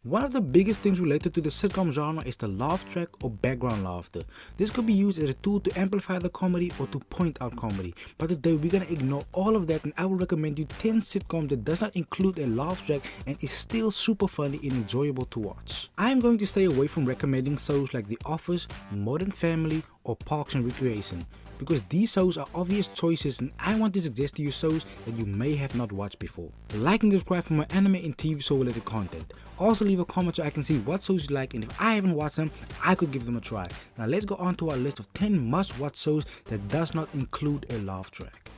One of the biggest things related to the sitcom genre is the laugh track or background laughter. This could be used as a tool to amplify the comedy or to point out comedy. But today we're gonna ignore all of that and I will recommend you 10 sitcoms that does not include a laugh track and is still super funny and enjoyable to watch. I am going to stay away from recommending shows like The Office, Modern Family or Parks and Recreation, because these shows are obvious choices and I want to suggest to you shows that you may have not watched before. Like and subscribe for more anime and TV show related content. Also leave a comment so I can see what shows you like, and if I haven't watched them, I could give them a try. Now let's go on to our list of 10 must watch shows that does not include a laugh track.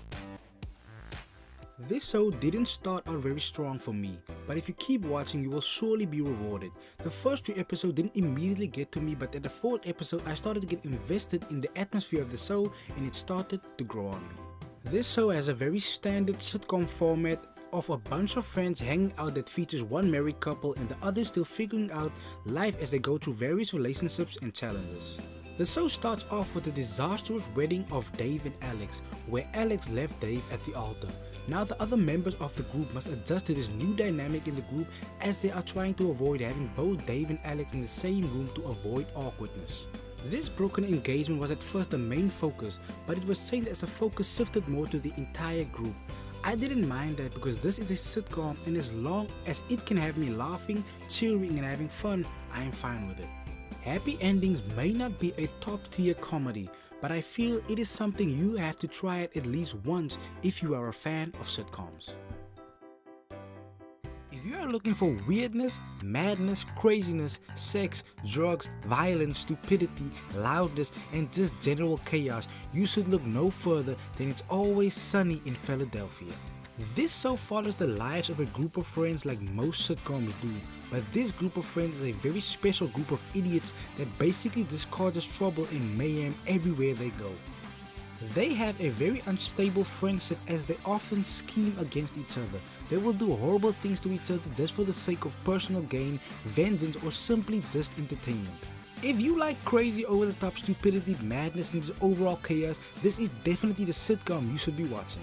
This show didn't start out very strong for me, but if you keep watching you will surely be rewarded. The first 3 episodes didn't immediately get to me, but at the 4th episode I started to get invested in the atmosphere of the show and it started to grow on me. This show has a very standard sitcom format of a bunch of friends hanging out that features one married couple and the other still figuring out life as they go through various relationships and challenges. The show starts off with the disastrous wedding of Dave and Alex, where Alex left Dave at the altar. Now the other members of the group must adjust to this new dynamic in the group as they are trying to avoid having both Dave and Alex in the same room to avoid awkwardness. This broken engagement was at first the main focus, but it was changed as the focus shifted more to the entire group. I didn't mind that because this is a sitcom and as long as it can have me laughing, cheering and having fun, I am fine with it. Happy endings may not be a top tier comedy, but I feel it is something you have to try at least once if you are a fan of sitcoms. If you are looking for weirdness, madness, craziness, sex, drugs, violence, stupidity, loudness, and just general chaos, you should look no further than It's Always Sunny in Philadelphia. This show follows the lives of a group of friends like most sitcoms do, but this group of friends is a very special group of idiots that basically just causes trouble and mayhem everywhere they go. They have a very unstable friendship as they often scheme against each other. They will do horrible things to each other just for the sake of personal gain, vengeance or simply just entertainment. If you like crazy over the top stupidity, madness and just overall chaos, this is definitely the sitcom you should be watching.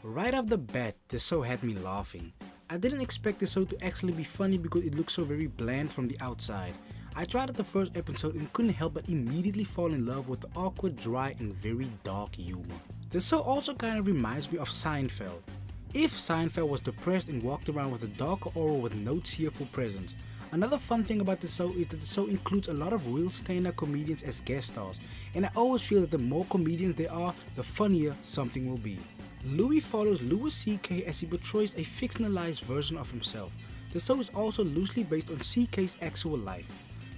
Right off the bat, the show had me laughing. I didn't expect the show to actually be funny because it looked so very bland from the outside. I tried at the first episode and couldn't help but immediately fall in love with the awkward, dry and very dark humor. The show also kind of reminds me of Seinfeld. If Seinfeld was depressed and walked around with a darker aura with no cheerful presence. Another fun thing about the show is that the show includes a lot of real stand-up comedians as guest stars, and I always feel that the more comedians there are, the funnier something will be. Louis follows Louis C.K. as he portrays a fictionalized version of himself. The show is also loosely based on C.K.'s actual life.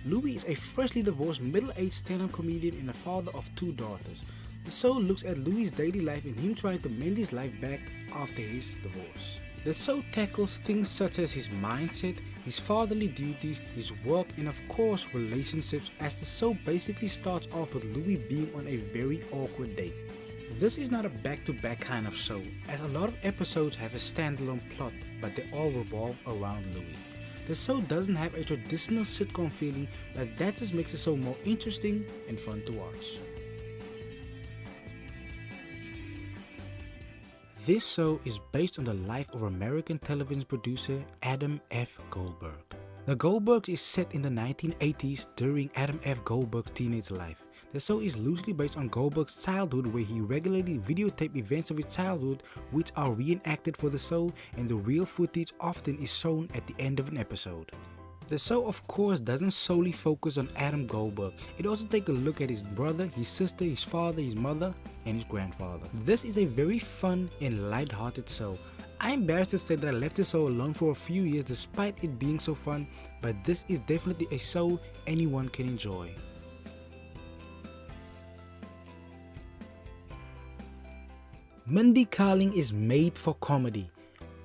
Louis is a freshly divorced middle-aged stand-up comedian and a father of 2 daughters. The show looks at Louis' daily life and him trying to mend his life back after his divorce. The show tackles things such as his mindset, his fatherly duties, his work and of course relationships, as the show basically starts off with Louis being on a very awkward date. This is not a back-to-back kind of show, as a lot of episodes have a standalone plot, but they all revolve around Louis. The show doesn't have a traditional sitcom feeling, but that just makes the show more interesting and fun to watch. This show is based on the life of American television producer Adam F. Goldberg. The Goldbergs is set in the 1980s during Adam F. Goldberg's teenage life. The show is loosely based on Goldberg's childhood, where he regularly videotaped events of his childhood which are reenacted for the show, and the real footage often is shown at the end of an episode. The show of course doesn't solely focus on Adam Goldberg, it also takes a look at his brother, his sister, his father, his mother and his grandfather. This is a very fun and light-hearted show. I'm embarrassed to say that I left the show alone for a few years despite it being so fun, but this is definitely a show anyone can enjoy. Mindy Kaling is made for comedy.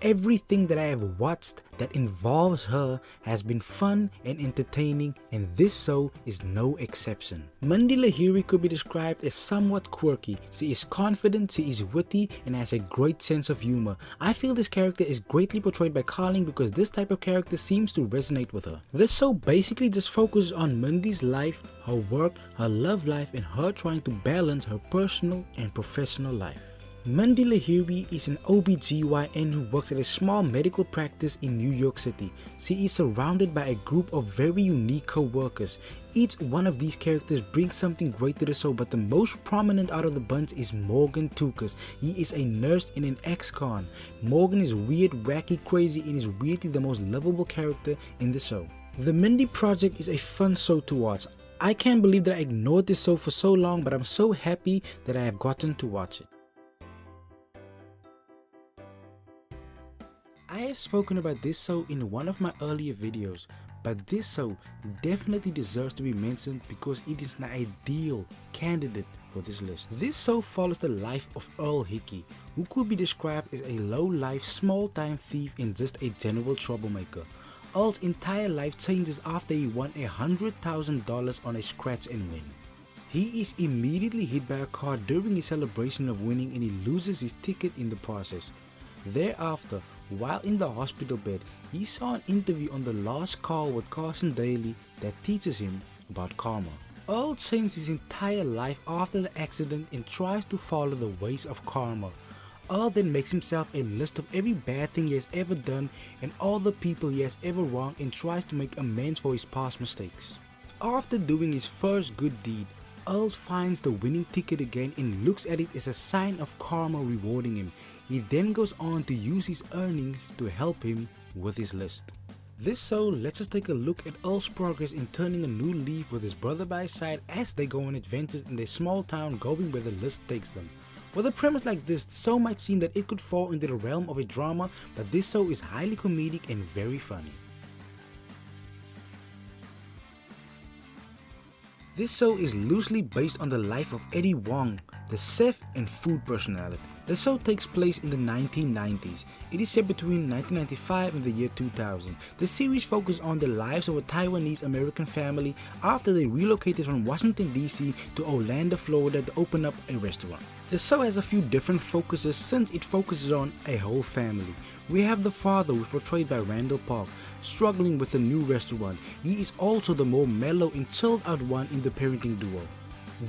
Everything that I have watched that involves her has been fun and entertaining, and this show is no exception. Mindy Lahiri could be described as somewhat quirky. She is confident, she is witty, and has a great sense of humor. I feel this character is greatly portrayed by Kaling because this type of character seems to resonate with her. This show basically just focuses on Mindy's life, her work, her love life, and her trying to balance her personal and professional life. Mandy Lahiri is an OBGYN who works at a small medical practice in New York City. She is surrounded by a group of very unique co-workers. Each one of these characters brings something great to the show, but the most prominent out of the bunch is Morgan Tukas. He is a nurse and an ex-con. Morgan is weird, wacky, crazy, and is weirdly the most lovable character in the show. The Mindy Project is a fun show to watch. I can't believe that I ignored this show for so long, but I'm so happy that I have gotten to watch it. I have spoken about this show in one of my earlier videos, but this show definitely deserves to be mentioned because it is an ideal candidate for this list. This show follows the life of Earl Hickey, who could be described as a low-life, small-time thief and just a general troublemaker. Earl's entire life changes after he won $100,000 on a scratch and win. He is immediately hit by a car during his celebration of winning and he loses his ticket in the process. Thereafter, while in the hospital bed, he saw an interview on The Last Call with Carson Daly that teaches him about karma. Earl changed his entire life after the accident and tries to follow the ways of karma. Earl then makes himself a list of every bad thing he has ever done and all the people he has ever wronged and tries to make amends for his past mistakes. After doing his first good deed, Earl finds the winning ticket again and looks at it as a sign of karma rewarding him. He then goes on to use his earnings to help him with his list. This show lets us take a look at Earl's progress in turning a new leaf with his brother by his side as they go on adventures in their small town going where the list takes them. With a premise like this, the show might seem that it could fall into the realm of a drama, but this show is highly comedic and very funny. This show is loosely based on the life of Eddie Wong, the chef and food personality. The show takes place in the 1990s. It is set between 1995 and the year 2000. The series focuses on the lives of a Taiwanese American family after they relocated from Washington DC to Orlando, Florida to open up a restaurant. The show has a few different focuses since it focuses on a whole family. We have the father, who is portrayed by Randall Park, struggling with a new restaurant. He is also the more mellow and chilled out one in the parenting duo.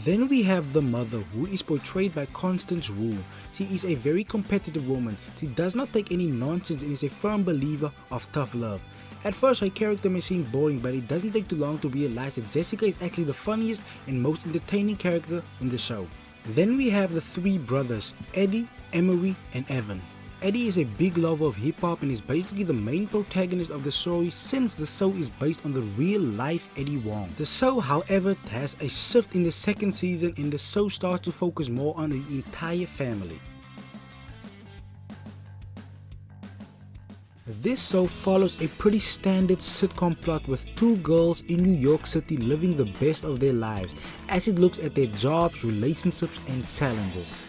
Then we have the mother, who is portrayed by Constance Wu. She is a very competitive woman. She does not take any nonsense and is a firm believer of tough love. At first her character may seem boring, but it doesn't take too long to realize that Jessica is actually the funniest and most entertaining character in the show. Then we have the three brothers, Eddie, Emery and Evan. Eddie is a big lover of hip hop and is basically the main protagonist of the story since the show is based on the real life Eddie Wong. The show, however, has a shift in the second season and the show starts to focus more on the entire family. This show follows a pretty standard sitcom plot with two girls in New York City living the best of their lives as it looks at their jobs, relationships and challenges.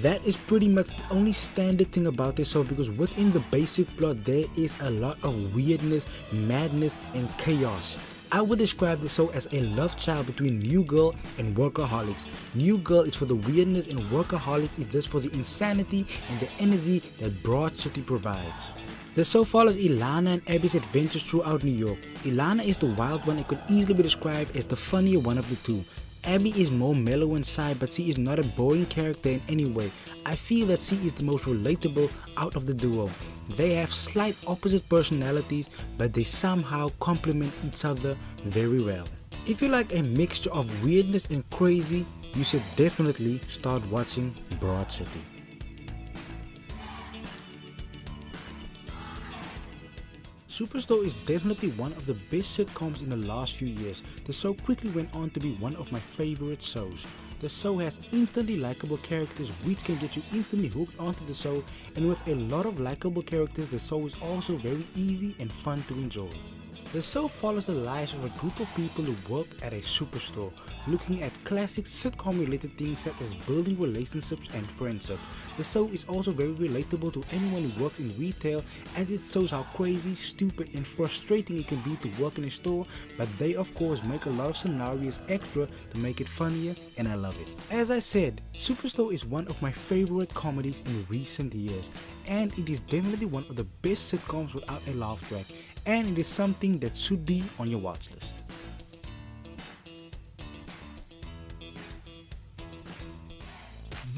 That is pretty much the only standard thing about this show because within the basic plot there is a lot of weirdness, madness and chaos. I would describe this show as a love child between New Girl and Workaholics. New Girl is for the weirdness and Workaholic is just for the insanity and the energy that Broad City provides. The show follows Ilana and Abby's adventures throughout New York. Ilana is the wild one and could easily be described as the funnier one of the two. Abby is more mellow inside, but she is not a boring character in any way. I feel that she is the most relatable out of the duo. They have slight opposite personalities, but they somehow complement each other very well. If you like a mixture of weirdness and crazy, you should definitely start watching Broad City. Superstore is definitely one of the best sitcoms in the last few years. The show quickly went on to be one of my favorite shows. The show has instantly likable characters which can get you instantly hooked onto the show, and with a lot of likable characters, the show is also very easy and fun to enjoy. The show follows the lives of a group of people who work at a superstore, looking at classic sitcom related things such as building relationships and friendships. The show is also very relatable to anyone who works in retail as it shows how crazy, stupid and frustrating it can be to work in a store, but they of course make a lot of scenarios extra to make it funnier and I love it. As I said, Superstore is one of my favorite comedies in recent years and it is definitely one of the best sitcoms without a laugh track, and it is something that should be on your watch list.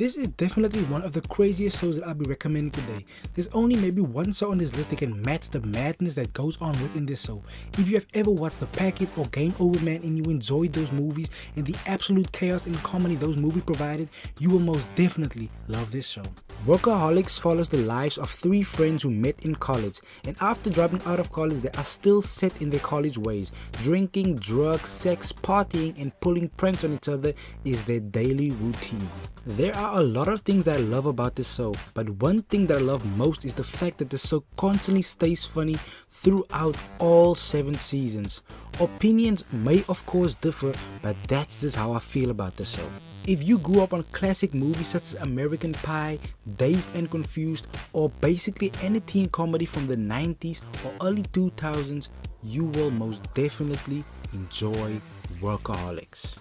This is definitely one of the craziest shows that I'll be recommending today. There's only maybe one show on this list that can match the madness that goes on within this show. If you have ever watched The Packet or Game Over Man and you enjoyed those movies and the absolute chaos and comedy those movies provided, you will most definitely love this show. Workaholics follows the lives of three friends who met in college, and after dropping out of college they are still set in their college ways. Drinking, drugs, sex, partying and pulling pranks on each other is their daily routine. There are a lot of things that I love about this show, but one thing that I love most is the fact that the show constantly stays funny throughout all 7 seasons. Opinions may of course differ, but that's just how I feel about the show. If you grew up on classic movies such as American Pie, Dazed and Confused, or basically any teen comedy from the 90s or early 2000s, you will most definitely enjoy Workaholics.